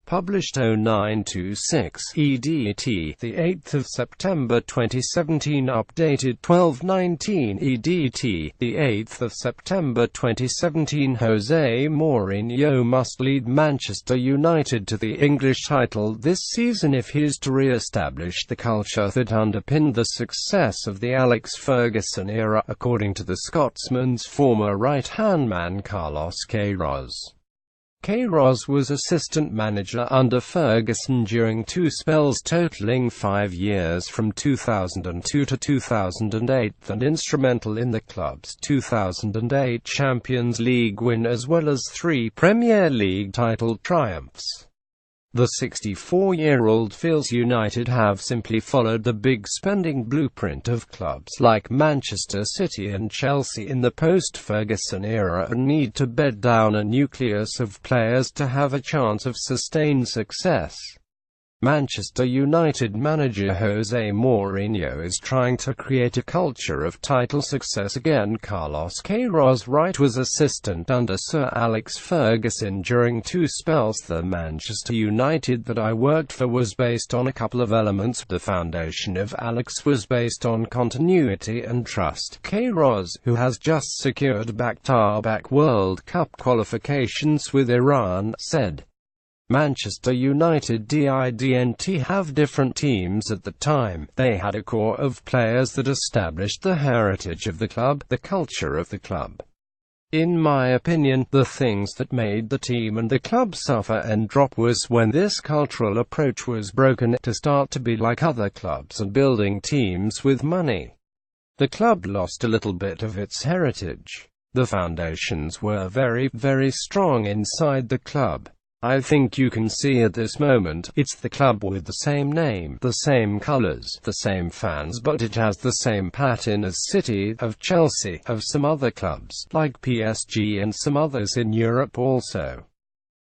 Published 0926 EDT, the 8th of September 2017. Updated 12/19 EDT, the 8th of September 2017. Jose Mourinho must lead Manchester United to the English title this season if he is to re-establish the culture that underpinned the success of the Alex Ferguson era, according to the Scotsman's former right-hand man Carlos Queiroz. Queiroz was assistant manager under Ferguson during two spells totaling 5 years from 2002 to 2008 and instrumental in the club's 2008 Champions League win as well as 3 Premier League title triumphs. The 64-year-old feels United have simply followed the big spending blueprint of clubs like Manchester City and Chelsea in the post-Ferguson era and need to bed down a nucleus of players to have a chance of sustained success. Manchester United manager Jose Mourinho is trying to create a culture of title success again. Carlos Queiroz was assistant under Sir Alex Ferguson during 2 spells. The Manchester United that I worked for was based on a couple of elements. The foundation of Alex was based on continuity and trust. Queiroz, who has just secured back-to-back World Cup qualifications with Iran, said, Manchester United didn't have different teams at the time. They had a core of players that established the heritage of the club, the culture of the club. In my opinion, the things that made the team and the club suffer and drop was when this cultural approach was broken to start to be like other clubs and building teams with money. The club lost a little bit of its heritage. The foundations were very, very strong inside the club. I think you can see at this moment, it's the club with the same name, the same colours, the same fans, but it has the same pattern as City, of Chelsea, of some other clubs, like PSG and some others in Europe also.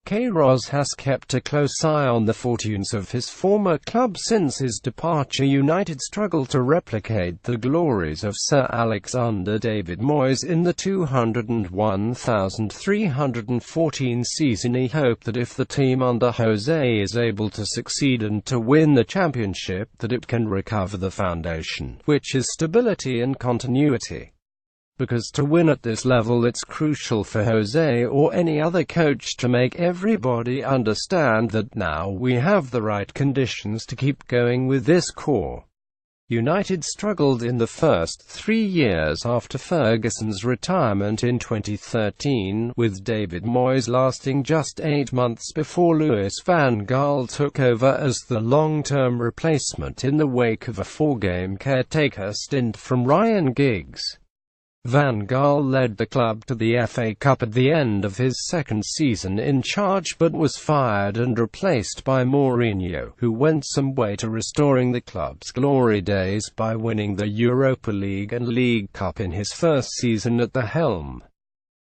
Queiroz has kept a close eye on the fortunes of his former club since his departure. United struggled to replicate the glories of Sir Alex under David Moyes in the 201,314 season. He hoped that if the team under Jose is able to succeed and to win the championship, that it can recover the foundation, which is stability and continuity. Because to win at this level it's crucial for Jose or any other coach to make everybody understand that now we have the right conditions to keep going with this core. United struggled in the first 3 years after Ferguson's retirement in 2013, with David Moyes lasting just 8 months before Louis van Gaal took over as the long-term replacement in the wake of a 4-game caretaker stint from Ryan Giggs. Van Gaal led the club to the FA Cup at the end of his second season in charge but was fired and replaced by Mourinho, who went some way to restoring the club's glory days by winning the Europa League and League Cup in his first season at the helm.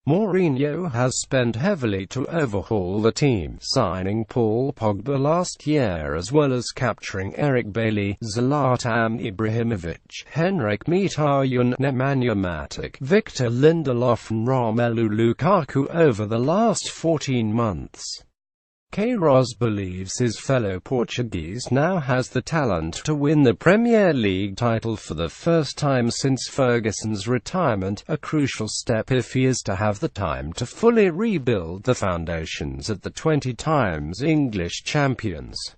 Mourinho has spent heavily to overhaul the team, signing Paul Pogba last year as well as capturing Eric Bailly, Zlatan Ibrahimovic, Henrik Mkhitaryan, Nemanja Matic, Victor Lindelof and Romelu Lukaku over the last 14 months. Queiroz believes his fellow Portuguese now has the talent to win the Premier League title for the first time since Ferguson's retirement, a crucial step if he is to have the time to fully rebuild the foundations at the 20 times English champions.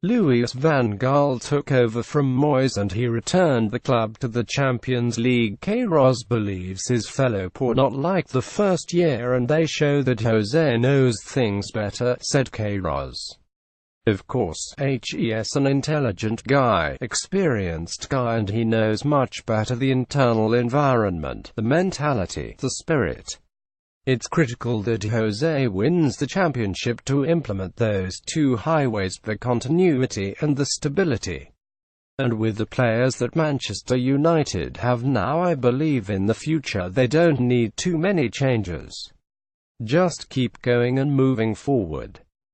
Louis van Gaal took over from Moyes and he returned the club to the Champions League. Queiroz believes his fellow Port not like the first year and they show that Jose knows things better, said Queiroz. Of course, he's an intelligent guy, experienced guy, and he knows much better the internal environment, the mentality, the spirit. It's critical that Jose wins the championship to implement those 2 highways, the continuity and the stability. And with the players that Manchester United have now, I believe in the future they don't need too many changes. Just keep going and moving forward.